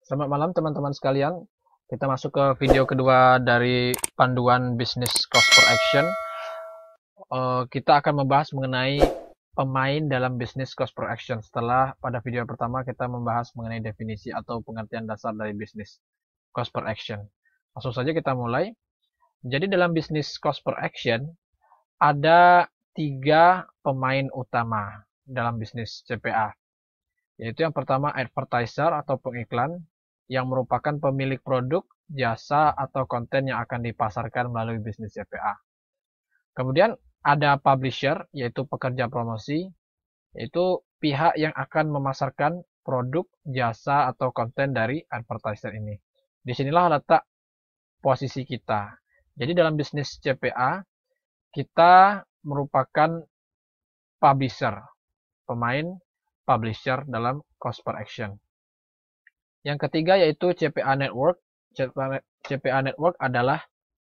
Selamat malam teman-teman sekalian. Kita masuk ke video kedua dari panduan bisnis cost per action. Kita akan membahas mengenai pemain dalam bisnis cost per action. Setelah pada video pertama kita membahas mengenai definisi atau pengertian dasar dari bisnis cost per action. Langsung saja kita mulai. Jadi dalam bisnis cost per action ada 3 pemain utama dalam bisnis CPA. Yaitu yang pertama advertiser atau pengiklan, yang merupakan pemilik produk, jasa, atau konten yang akan dipasarkan melalui bisnis CPA. Kemudian ada publisher, yaitu pekerja promosi, yaitu pihak yang akan memasarkan produk, jasa, atau konten dari advertiser ini. Disinilah letak posisi kita. Jadi dalam bisnis CPA, kita merupakan publisher, pemain publisher dalam cost per action. Yang ketiga yaitu CPA Network. CPA Network adalah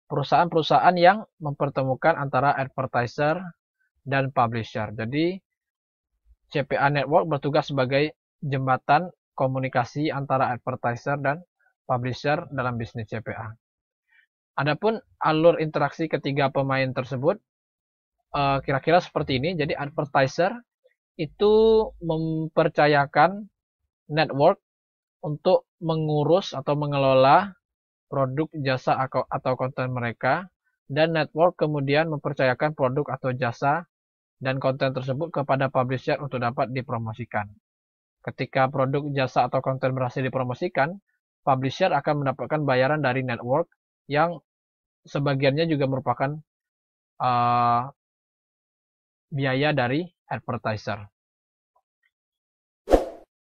perusahaan-perusahaan yang mempertemukan antara advertiser dan publisher. Jadi CPA Network bertugas sebagai jembatan komunikasi antara advertiser dan publisher dalam bisnis CPA. Adapun alur interaksi ketiga pemain tersebut kira-kira seperti ini. Jadi advertiser itu mempercayakan network untuk mengurus atau mengelola produk, jasa, atau konten mereka, dan network kemudian mempercayakan produk atau jasa dan konten tersebut kepada publisher untuk dapat dipromosikan. Ketika produk, jasa, atau konten berhasil dipromosikan, publisher akan mendapatkan bayaran dari network yang sebagiannya juga merupakan biaya dari advertiser.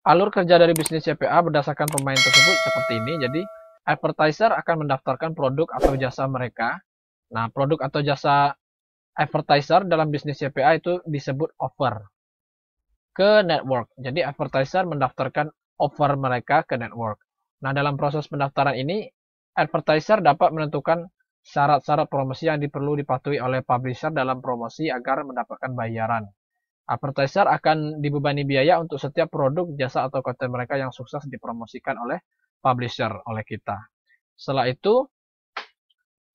Alur kerja dari bisnis CPA berdasarkan pemain tersebut seperti ini. Jadi, advertiser akan mendaftarkan produk atau jasa mereka. Nah, produk atau jasa advertiser dalam bisnis CPA itu disebut offer ke network. Jadi, advertiser mendaftarkan offer mereka ke network. Nah, dalam proses pendaftaran ini, advertiser dapat menentukan syarat-syarat promosi yang perlu dipatuhi oleh publisher dalam promosi agar mendapatkan bayaran. Advertiser akan dibebani biaya untuk setiap produk, jasa, atau konten mereka yang sukses dipromosikan oleh publisher, oleh kita. Setelah itu,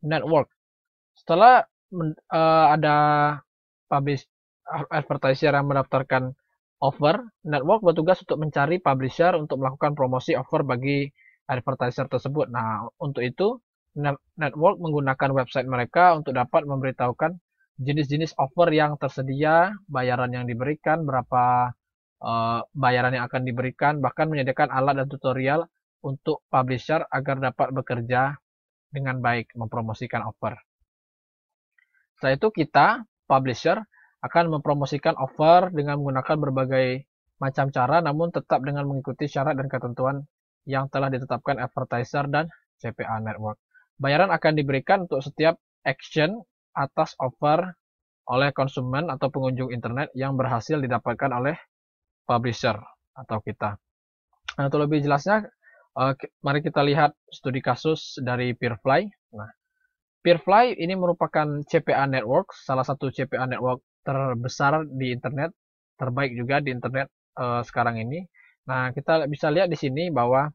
network. Setelah ada advertiser yang mendaftarkan offer, network bertugas untuk mencari publisher untuk melakukan promosi offer bagi advertiser tersebut. Nah, untuk itu, network menggunakan website mereka untuk dapat memberitahukan jenis-jenis offer yang tersedia, bayaran yang diberikan, berapa bayaran yang akan diberikan, bahkan menyediakan alat dan tutorial untuk publisher agar dapat bekerja dengan baik mempromosikan offer. Setelah itu kita, publisher, akan mempromosikan offer dengan menggunakan berbagai macam cara, namun tetap dengan mengikuti syarat dan ketentuan yang telah ditetapkan advertiser dan CPA Network. Bayaran akan diberikan untuk setiap action atas offer oleh konsumen atau pengunjung internet yang berhasil didapatkan oleh publisher atau kita. Nah, untuk lebih jelasnya, mari kita lihat studi kasus dari Peerfly. Nah, Peerfly ini merupakan CPA Network, salah satu CPA Network terbesar di internet, terbaik juga di internet sekarang ini. Nah, kita bisa lihat di sini bahwa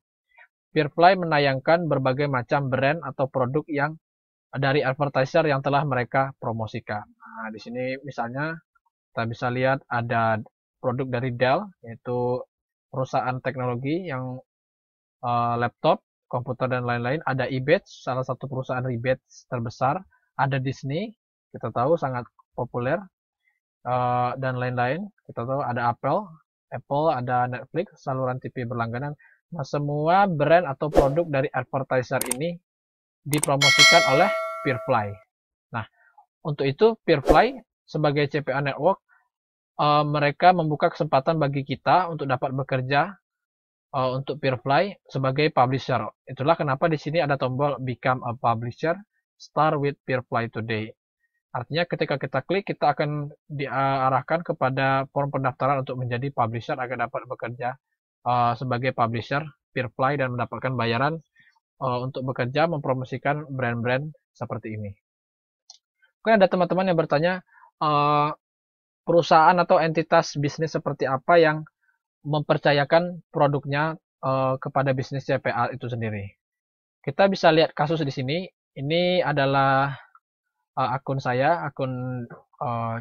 Peerfly menayangkan berbagai macam brand atau produk yang dari advertiser yang telah mereka promosikan. Nah, di sini misalnya kita bisa lihat ada produk dari Dell, yaitu perusahaan teknologi yang laptop, komputer, dan lain-lain. Ada eBay, salah satu perusahaan rebate terbesar. Ada Disney, kita tahu sangat populer, dan lain-lain. Kita tahu ada Apple, ada Netflix, saluran TV berlangganan. Nah, semua brand atau produk dari advertiser ini dipromosikan oleh Peerfly. Nah, untuk itu Peerfly sebagai CPA Network, mereka membuka kesempatan bagi kita untuk dapat bekerja untuk Peerfly sebagai publisher. Itulah kenapa di sini ada tombol Become a Publisher, Start with Peerfly Today. Artinya ketika kita klik, kita akan diarahkan kepada form pendaftaran untuk menjadi publisher agar dapat bekerja sebagai publisher Peerfly dan mendapatkan bayaran untuk bekerja mempromosikan brand-brand seperti ini. Mungkin ada teman-teman yang bertanya, perusahaan atau entitas bisnis seperti apa yang mempercayakan produknya kepada bisnis CPA itu sendiri. Kita bisa lihat kasus di sini. Ini adalah akun saya, akun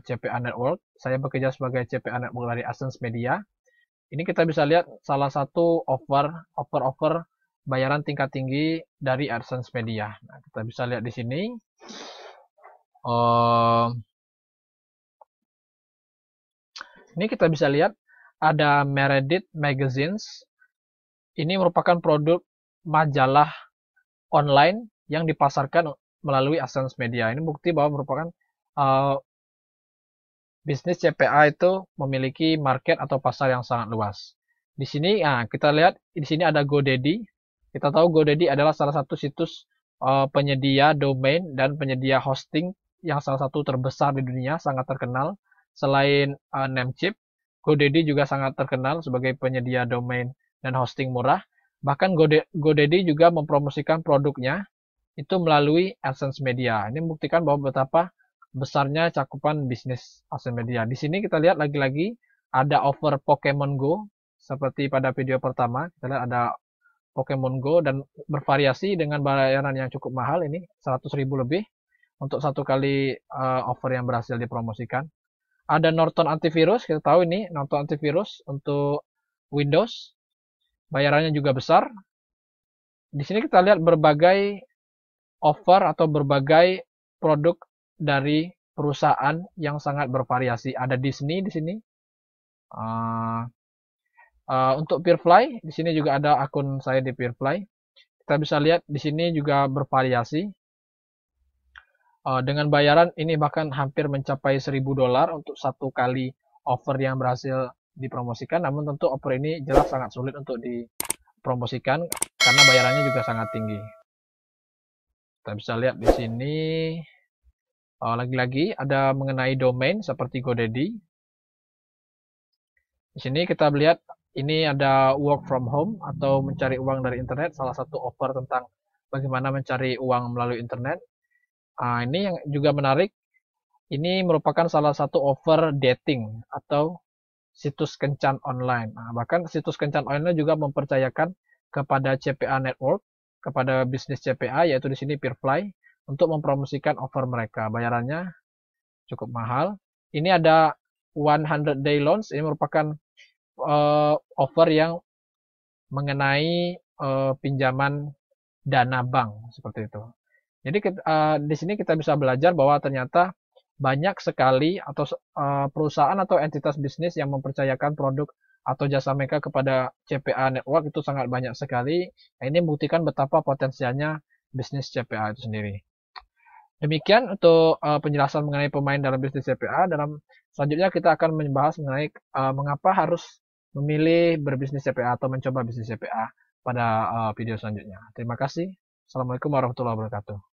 CPA Network. Saya bekerja sebagai CPA Network dari Ascens Media. Ini kita bisa lihat salah satu offer bayaran tingkat tinggi dari AdSense Media. Nah, kita bisa lihat di sini. Ini kita bisa lihat ada Meredith Magazines. Ini merupakan produk majalah online yang dipasarkan melalui AdSense Media. Ini bukti bahwa merupakan bisnis CPA itu memiliki market atau pasar yang sangat luas. Di sini kita lihat di sini ada GoDaddy. Kita tahu GoDaddy adalah salah satu situs penyedia domain dan penyedia hosting yang salah satu terbesar di dunia, sangat terkenal. Selain Namecheap, GoDaddy juga sangat terkenal sebagai penyedia domain dan hosting murah. Bahkan GoDaddy juga mempromosikan produknya itu melalui AdSense Media. Ini membuktikan bahwa betapa besarnya cakupan bisnis AdSense Media. Di sini kita lihat lagi-lagi ada offer Pokemon Go seperti pada video pertama. Kita lihat ada Pokemon Go dan bervariasi dengan bayaran yang cukup mahal ini 100.000 lebih untuk satu kali offer yang berhasil dipromosikan. Ada Norton Antivirus, kita tahu ini Norton Antivirus untuk Windows. Bayarannya juga besar. Di sini kita lihat berbagai offer atau berbagai produk dari perusahaan yang sangat bervariasi. Ada Disney di sini. Untuk Peerfly, di sini juga ada akun saya di Peerfly. Kita bisa lihat di sini juga bervariasi. Dengan bayaran ini bahkan hampir mencapai $1.000 untuk satu kali offer yang berhasil dipromosikan. Namun tentu offer ini jelas sangat sulit untuk dipromosikan karena bayarannya juga sangat tinggi. Kita bisa lihat di sini. Lagi-lagi ada mengenai domain seperti GoDaddy. Di sini kita lihat ini ada work from home atau mencari uang dari internet, salah satu offer tentang bagaimana mencari uang melalui internet. Ini yang juga menarik. Ini merupakan salah satu offer dating atau situs kencan online. Bahkan situs kencan online juga mempercayakan kepada CPA Network, kepada bisnis CPA yaitu di sini Peerfly, untuk mempromosikan offer mereka. Bayarannya cukup mahal. Ini ada 100 day loans. Ini merupakan offer yang mengenai pinjaman dana bank seperti itu. Jadi di sini kita bisa belajar bahwa ternyata banyak sekali atau perusahaan atau entitas bisnis yang mempercayakan produk atau jasa mereka kepada CPA Network itu sangat banyak sekali. Nah, ini membuktikan betapa potensialnya bisnis CPA itu sendiri. Demikian untuk penjelasan mengenai pemain dalam bisnis CPA. Dalam selanjutnya kita akan membahas mengenai mengapa harus memilih berbisnis CPA atau mencoba bisnis CPA pada video selanjutnya. Terima kasih. Assalamualaikum warahmatullahi wabarakatuh.